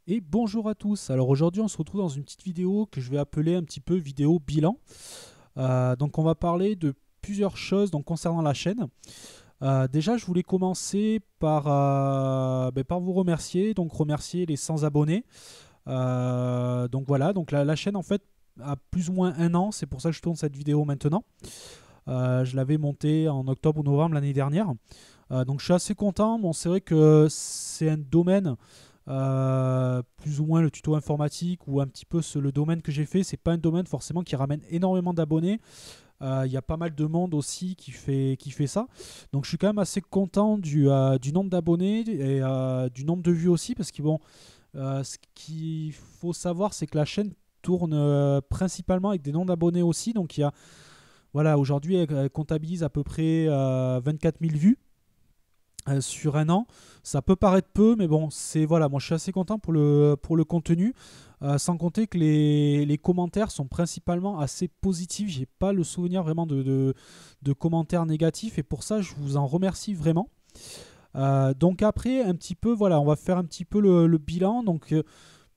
Et bonjour à tous. Alors aujourd'hui, on se retrouve dans une petite vidéo que je vais appeler un petit peu vidéo bilan. Donc on va parler de plusieurs choses donc, concernant la chaîne. Déjà, je voulais commencer par vous remercier, donc remercier les 100 abonnés. Donc voilà, donc la chaîne en fait a plus ou moins un an, c'est pour ça que je tourne cette vidéo maintenant. Je l'avais montée en octobre ou novembre l'année dernière. Donc je suis assez content. Bon, c'est vrai que c'est un domaine, plus ou moins le tuto informatique ou un petit peu le domaine que j'ai fait, c'est pas un domaine forcément qui ramène énormément d'abonnés. Il y a pas mal de monde aussi qui fait ça. Donc je suis quand même assez content du nombre d'abonnés et du nombre de vues aussi parce que bon, ce qu'il faut savoir c'est que la chaîne tourne principalement avec des noms d'abonnés aussi. Donc il y a, voilà, aujourd'hui elle comptabilise à peu près 24 000 vues sur un an. Ça peut paraître peu, mais bon, c'est voilà, moi je suis assez content pour le contenu. Sans compter que les commentaires sont principalement assez positifs. J'ai pas le souvenir vraiment de commentaires négatifs et pour ça je vous en remercie vraiment. Donc après, un petit peu, voilà, on va faire un petit peu le bilan. Donc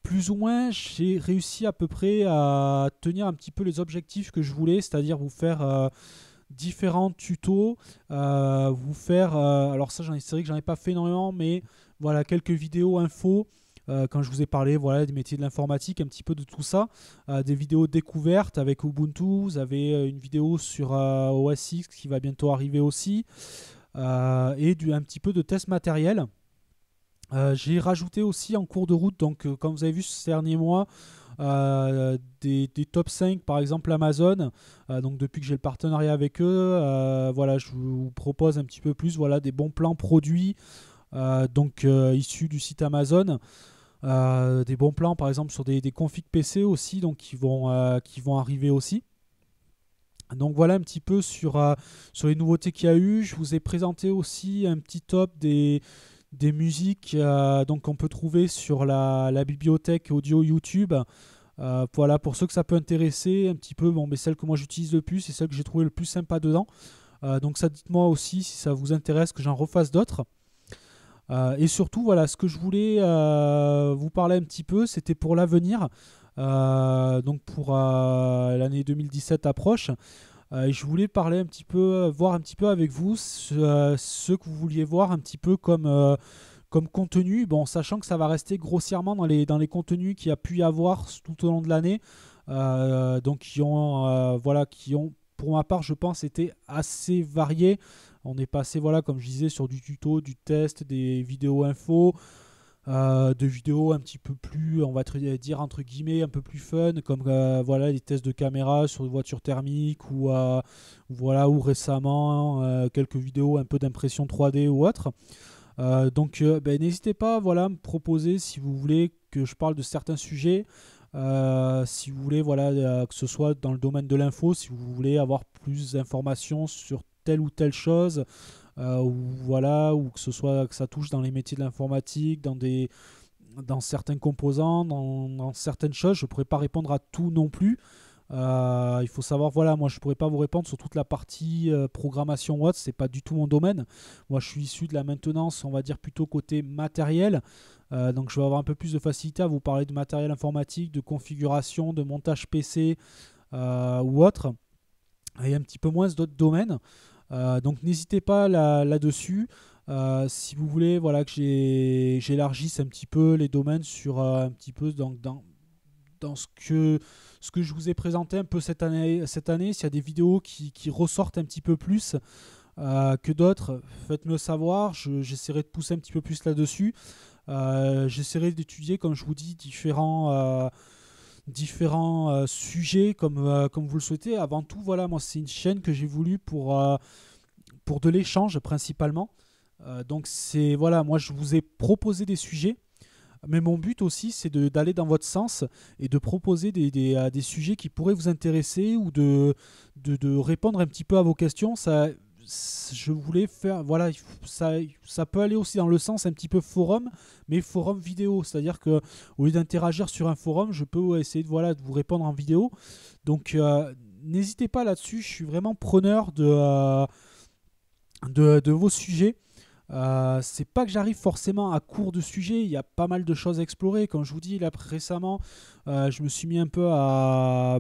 plus ou moins, j'ai réussi à peu près à tenir un petit peu les objectifs que je voulais, c'est-à-dire vous faire différents tutos, vous faire, alors ça c'est vrai que j'en ai pas fait énormément, mais voilà quelques vidéos infos. Quand je vous ai parlé voilà, des métiers de l'informatique, un petit peu de tout ça, des vidéos découvertes avec Ubuntu, vous avez une vidéo sur OS X qui va bientôt arriver aussi, et un petit peu de test matériel. J'ai rajouté aussi en cours de route, donc comme vous avez vu ces derniers mois, des top 5 par exemple Amazon. Donc depuis que j'ai le partenariat avec eux, voilà, je vous propose un petit peu plus, voilà, des bons plans produits, issus du site Amazon. Des bons plans par exemple sur des configs PC aussi, donc qui vont arriver aussi. Donc voilà un petit peu sur les nouveautés qu'il y a eu. Je vous ai présenté aussi un petit top des musiques donc qu'on peut trouver sur la bibliothèque audio YouTube. Voilà, pour ceux que ça peut intéresser un petit peu, bon, mais celle que moi j'utilise le plus et celle que j'ai trouvé le plus sympa dedans. Donc ça, dites-moi aussi si ça vous intéresse que j'en refasse d'autres. Et surtout, voilà, ce que je voulais vous parler un petit peu, c'était pour l'avenir. Donc pour l'année 2017 approche. Et je voulais parler un petit peu, voir un petit peu avec vous ce que vous vouliez voir un petit peu comme contenu. Bon, sachant que ça va rester grossièrement dans les contenus qu'il y a pu y avoir tout au long de l'année. Donc qui ont, pour ma part, je pense, été assez variés. On est passé, voilà, comme je disais, sur du tuto, du test, des vidéos info, de vidéos un petit peu plus, on va dire entre guillemets, un peu plus fun, comme voilà, les tests de caméra sur une voiture thermique ou récemment quelques vidéos un peu d'impression 3D ou autre. N'hésitez pas, voilà, à me proposer si vous voulez que je parle de certains sujets. Si vous voulez, voilà, que ce soit dans le domaine de l'info, si vous voulez avoir plus d'informations sur telle ou telle chose, ou voilà, ou que ça touche dans les métiers de l'informatique, dans certains composants, dans certaines choses, je ne pourrais pas répondre à tout non plus. Il faut savoir, voilà, moi je ne pourrais pas vous répondre sur toute la partie programmation Watt, c'est pas du tout mon domaine. Moi je suis issu de la maintenance, on va dire plutôt côté matériel. Donc je vais avoir un peu plus de facilité à vous parler de matériel informatique, de configuration, de montage PC ou autre, et un petit peu moins d'autres domaines. Donc n'hésitez pas là-dessus. Si vous voulez, voilà, que j'élargisse un petit peu les domaines sur un petit peu dans ce que je vous ai présenté un peu cette année, s'il y a des vidéos qui ressortent un petit peu plus que d'autres, faites-me savoir. J'essaierai de pousser un petit peu plus là-dessus. J'essaierai d'étudier, comme je vous dis, différents sujets comme vous le souhaitez. Avant tout, voilà, moi c'est une chaîne que j'ai voulu pour de l'échange principalement. Donc c'est voilà, moi je vous ai proposé des sujets, mais mon but aussi c'est d'aller dans votre sens et de proposer des sujets qui pourraient vous intéresser ou de répondre un petit peu à vos questions. Je voulais faire, voilà, ça peut aller aussi dans le sens un petit peu forum, mais forum vidéo, c'est-à-dire que au lieu d'interagir sur un forum, je peux essayer voilà, de vous répondre en vidéo. Donc n'hésitez pas là-dessus, je suis vraiment preneur de vos sujets. C'est pas que j'arrive forcément à court de sujets, il y a pas mal de choses à explorer. Comme je vous dis, là récemment, je me suis mis un peu à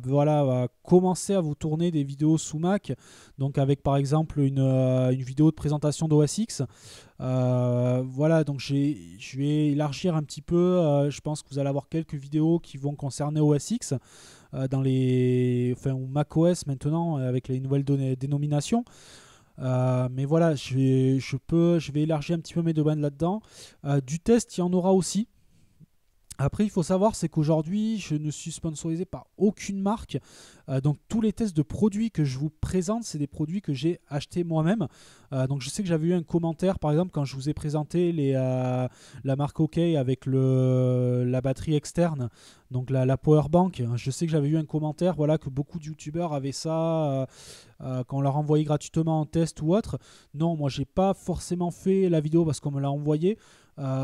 commencer à vous tourner des vidéos sous Mac. Donc avec par exemple une vidéo de présentation d'OS X. Voilà, donc je vais élargir un petit peu. Je pense que vous allez avoir quelques vidéos qui vont concerner OS X ou macOS maintenant avec les nouvelles dénominations. Mais voilà, je vais élargir un petit peu mes domaines là-dedans. Du test, il y en aura aussi. Après, il faut savoir, c'est qu'aujourd'hui, je ne suis sponsorisé par aucune marque. Donc, tous les tests de produits que je vous présente, c'est des produits que j'ai achetés moi-même. Donc, je sais que j'avais eu un commentaire, par exemple, quand je vous ai présenté la marque OK avec la batterie externe, donc la power bank. Je sais que j'avais eu un commentaire, voilà, que beaucoup de youtubeurs avaient ça quand on leur envoyait gratuitement en test ou autre. Non, moi, j'ai pas forcément fait la vidéo parce qu'on me l'a envoyé.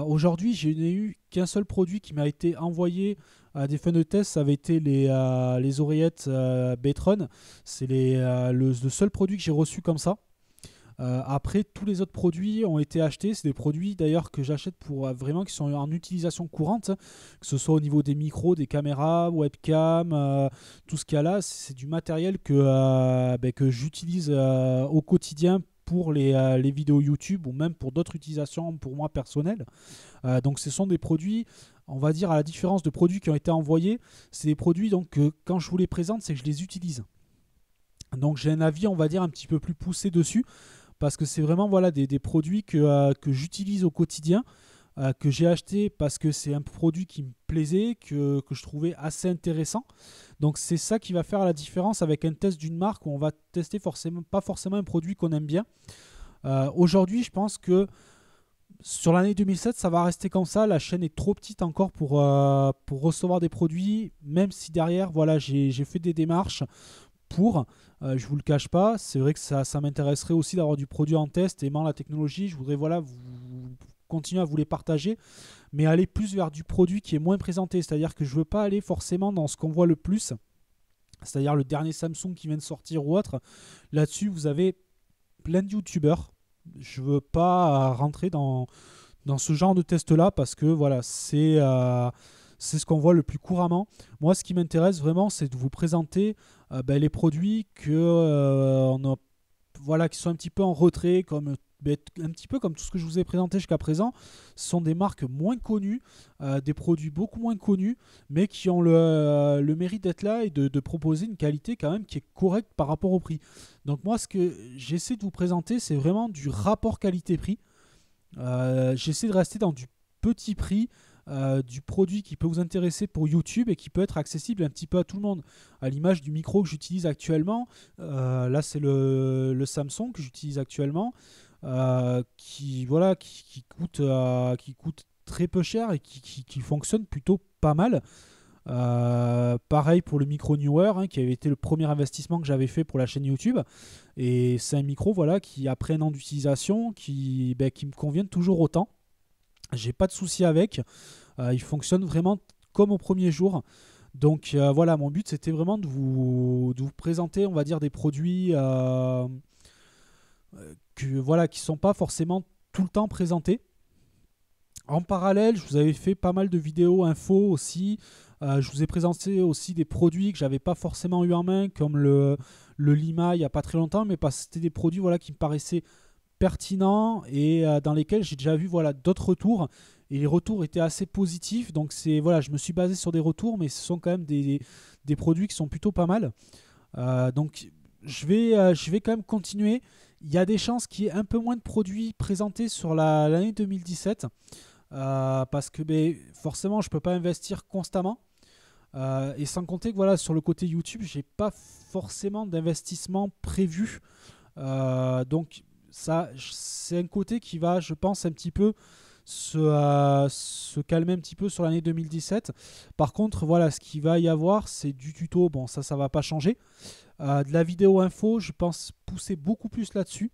Aujourd'hui, je n'ai eu qu'un seul produit qui m'a été envoyé à des fins de test. Ça avait été les oreillettes Betron. C'est le seul produit que j'ai reçu comme ça. Après, tous les autres produits ont été achetés. C'est des produits d'ailleurs que j'achète pour vraiment qui sont en utilisation courante, que ce soit au niveau des micros, des caméras, webcam, tout ce qu'il y a là. C'est du matériel que j'utilise au quotidien pour les vidéos YouTube ou même pour d'autres utilisations pour moi personnelles. Donc ce sont des produits, on va dire à la différence de produits qui ont été envoyés, c'est des produits donc que quand je vous les présente, c'est que je les utilise. Donc j'ai un avis, on va dire, un petit peu plus poussé dessus parce que c'est vraiment voilà, des produits que j'utilise au quotidien, que j'ai acheté parce que c'est un produit qui me plaisait, que je trouvais assez intéressant. Donc c'est ça qui va faire la différence avec un test d'une marque où on va tester pas forcément un produit qu'on aime bien. Aujourd'hui, je pense que sur l'année 2007, ça va rester comme ça. La chaîne est trop petite encore pour recevoir des produits, même si derrière, voilà, j'ai fait des démarches pour. Je vous le cache pas, c'est vrai que ça m'intéresserait aussi d'avoir du produit en test aimant la technologie. Je voudrais voilà, continuer à vous les partager, mais aller plus vers du produit qui est moins présenté. C'est-à-dire que je ne veux pas aller forcément dans ce qu'on voit le plus, c'est-à-dire le dernier Samsung qui vient de sortir ou autre. Là-dessus, vous avez plein de youtubeurs. Je ne veux pas rentrer dans ce genre de test-là parce que voilà, c'est ce qu'on voit le plus couramment. Moi, ce qui m'intéresse vraiment, c'est de vous présenter les produits voilà, qui sont un petit peu en retrait, un petit peu comme tout ce que je vous ai présenté jusqu'à présent. Ce sont des marques moins connues, des produits beaucoup moins connus, mais qui ont le mérite d'être là et de proposer une qualité quand même qui est correcte par rapport au prix. Donc moi, ce que j'essaie de vous présenter, c'est vraiment du rapport qualité-prix. J'essaie de rester dans du petit prix, du produit qui peut vous intéresser pour YouTube et qui peut être accessible un petit peu à tout le monde. À l'image du micro que j'utilise actuellement, là c'est le Samsung que j'utilise actuellement, qui coûte très peu cher et qui fonctionne plutôt pas mal. Pareil pour le micro Newer, hein, qui avait été le premier investissement que j'avais fait pour la chaîne YouTube. Et c'est un micro voilà, qui, après un an d'utilisation, qui me convient toujours autant. J'ai pas de souci avec. Il fonctionne vraiment comme au premier jour. Donc voilà, mon but c'était vraiment de vous présenter, on va dire, des produits qui sont pas forcément tout le temps présentés. En parallèle, je vous avais fait pas mal de vidéos info aussi. Je vous ai présenté aussi des produits que j'avais pas forcément eu en main, comme le Lima il n'y a pas très longtemps, mais c'était des produits voilà, qui me paraissaient pertinents et dans lesquels j'ai déjà vu voilà, d'autres retours. Et les retours étaient assez positifs. Donc voilà, je me suis basé sur des retours, mais ce sont quand même des produits qui sont plutôt pas mal. Donc je vais quand même continuer. Il y a des chances qu'il y ait un peu moins de produits présentés sur l'année 2017. Parce que forcément je peux pas investir constamment et sans compter que voilà, sur le côté YouTube j'ai pas forcément d'investissement prévu, donc ça c'est un côté qui va, je pense, un petit peu se calmer un petit peu sur l'année 2017. Par contre voilà, ce qu'il va y avoir, c'est du tuto. Bon, ça va pas changer. De la vidéo info, je pense pousser beaucoup plus là-dessus.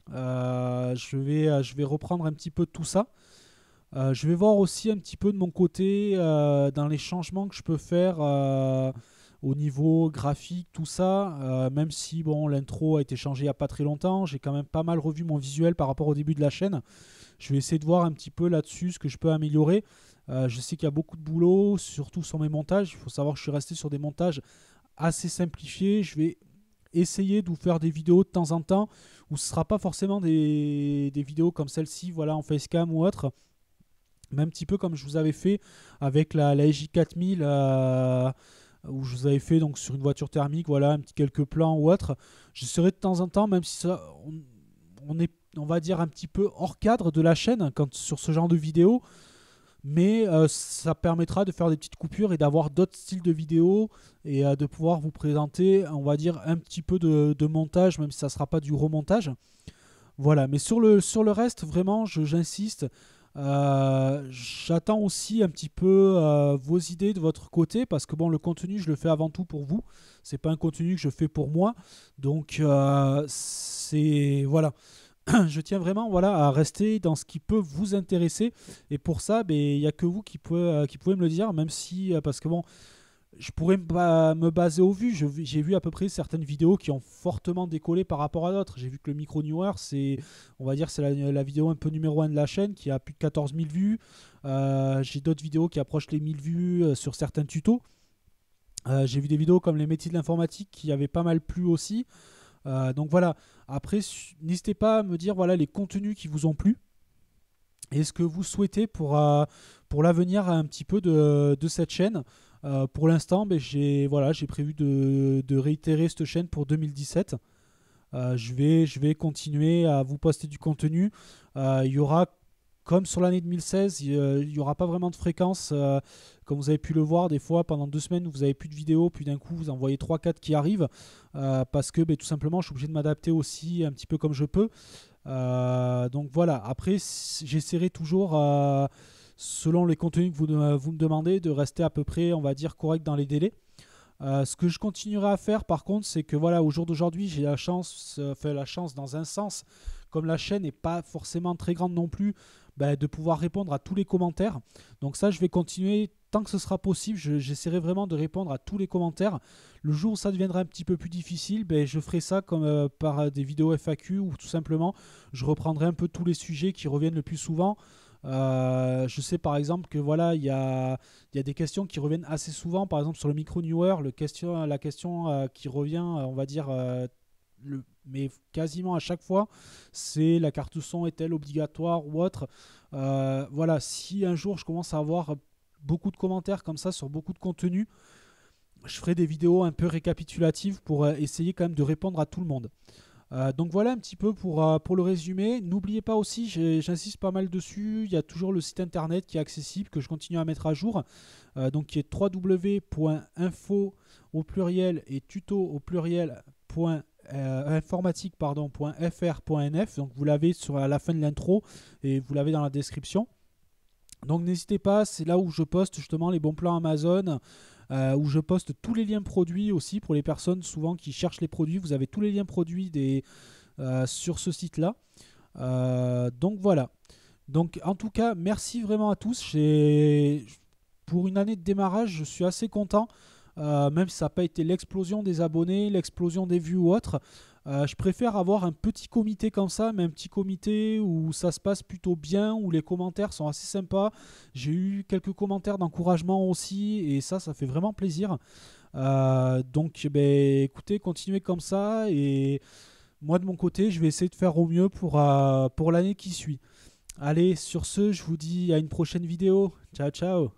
Je vais reprendre un petit peu tout ça. Je vais voir aussi un petit peu de mon côté dans les changements que je peux faire au niveau graphique, tout ça. Même si bon, l'intro a été changée il n'y a pas très longtemps, j'ai quand même pas mal revu mon visuel par rapport au début de la chaîne. Je vais essayer de voir un petit peu là-dessus ce que je peux améliorer. Je sais qu'il y a beaucoup de boulot, surtout sur mes montages. Il faut savoir que je suis resté sur des montages assez simplifiés. Je vais essayer de vous faire des vidéos de temps en temps où ce ne sera pas forcément des vidéos comme celle-ci, voilà, en facecam ou autre, mais un petit peu comme je vous avais fait avec la SJ4000 où je vous avais fait donc sur une voiture thermique, voilà, un petit quelques plans ou autre. J'essaierai de temps en temps, même si ça, on est, on va dire, un petit peu hors cadre de la chaîne quand, sur ce genre de vidéos, mais ça permettra de faire des petites coupures et d'avoir d'autres styles de vidéos et de pouvoir vous présenter, on va dire, un petit peu de montage, même si ça ne sera pas du remontage. Voilà, mais sur le reste, vraiment, j'insiste. J'attends aussi un petit peu vos idées de votre côté parce que bon, le contenu, je le fais avant tout pour vous. C'est pas un contenu que je fais pour moi. Donc, c'est voilà. Je tiens vraiment voilà, à rester dans ce qui peut vous intéresser. Et pour ça, ben, il n'y a que vous qui pouvez me le dire, même si, parce que bon, je pourrais me baser au vu. J'ai vu à peu près certaines vidéos qui ont fortement décollé par rapport à d'autres. J'ai vu que le micro newer, c'est, on va dire, c'est la vidéo un peu numéro 1 de la chaîne qui a plus de 14 000 vues. J'ai d'autres vidéos qui approchent les 1000 vues sur certains tutos. J'ai vu des vidéos comme les métiers de l'informatique qui avaient pas mal plu aussi. Donc voilà, après n'hésitez pas à me dire voilà, les contenus qui vous ont plu et ce que vous souhaitez pour l'avenir un petit peu de cette chaîne. Pour l'instant, ben, j'ai prévu de réitérer cette chaîne pour 2017. Je vais continuer à vous poster du contenu. Il y aura, comme sur l'année 2016, il n'y aura pas vraiment de fréquence. Comme vous avez pu le voir, des fois, pendant 2 semaines, vous n'avez plus de vidéos, puis d'un coup, vous en voyez 3-4 qui arrivent. Parce que ben, tout simplement, je suis obligé de m'adapter aussi un petit peu comme je peux. Donc voilà, après, j'essaierai toujours, selon les contenus que vous me demandez, de rester à peu près, on va dire, correct dans les délais. Ce que je continuerai à faire par contre, c'est que voilà, au jour d'aujourd'hui, j'ai la chance dans un sens, comme la chaîne n'est pas forcément très grande non plus, ben, de pouvoir répondre à tous les commentaires. Donc ça, je vais continuer tant que ce sera possible. J'essaierai vraiment de répondre à tous les commentaires. Le jour où ça deviendra un petit peu plus difficile, ben, je ferai ça comme par des vidéos FAQ ou tout simplement, je reprendrai un peu tous les sujets qui reviennent le plus souvent. Je sais par exemple que voilà, il y a des questions qui reviennent assez souvent, par exemple sur le micro newer, la question qui revient, on va dire, mais quasiment à chaque fois, c'est la carte son est-elle obligatoire ou autre. Voilà, si un jour je commence à avoir beaucoup de commentaires comme ça sur beaucoup de contenu, je ferai des vidéos un peu récapitulatives pour essayer quand même de répondre à tout le monde. Donc voilà un petit peu pour le résumé. N'oubliez pas aussi, j'insiste pas mal dessus, il y a toujours le site internet qui est accessible, que je continue à mettre à jour, donc qui est www.info au pluriel et tuto au pluriel informatique.fr.nf. Donc vous l'avez à la fin de l'intro et vous l'avez dans la description. Donc n'hésitez pas, c'est là où je poste justement les bons plans Amazon, où je poste tous les liens produits aussi pour les personnes souvent qui cherchent les produits. Vous avez tous les liens produits sur ce site-là. Donc voilà. Donc en tout cas, merci vraiment à tous. Pour une année de démarrage, je suis assez content. Même si ça n'a pas été l'explosion des abonnés, l'explosion des vues ou autre. Je préfère avoir un petit comité comme ça, mais un petit comité où ça se passe plutôt bien, où les commentaires sont assez sympas. J'ai eu quelques commentaires d'encouragement aussi, et ça fait vraiment plaisir. Donc, ben, écoutez, continuez comme ça, et moi de mon côté, je vais essayer de faire au mieux pour l'année qui suit. Allez, sur ce, je vous dis à une prochaine vidéo. Ciao, ciao.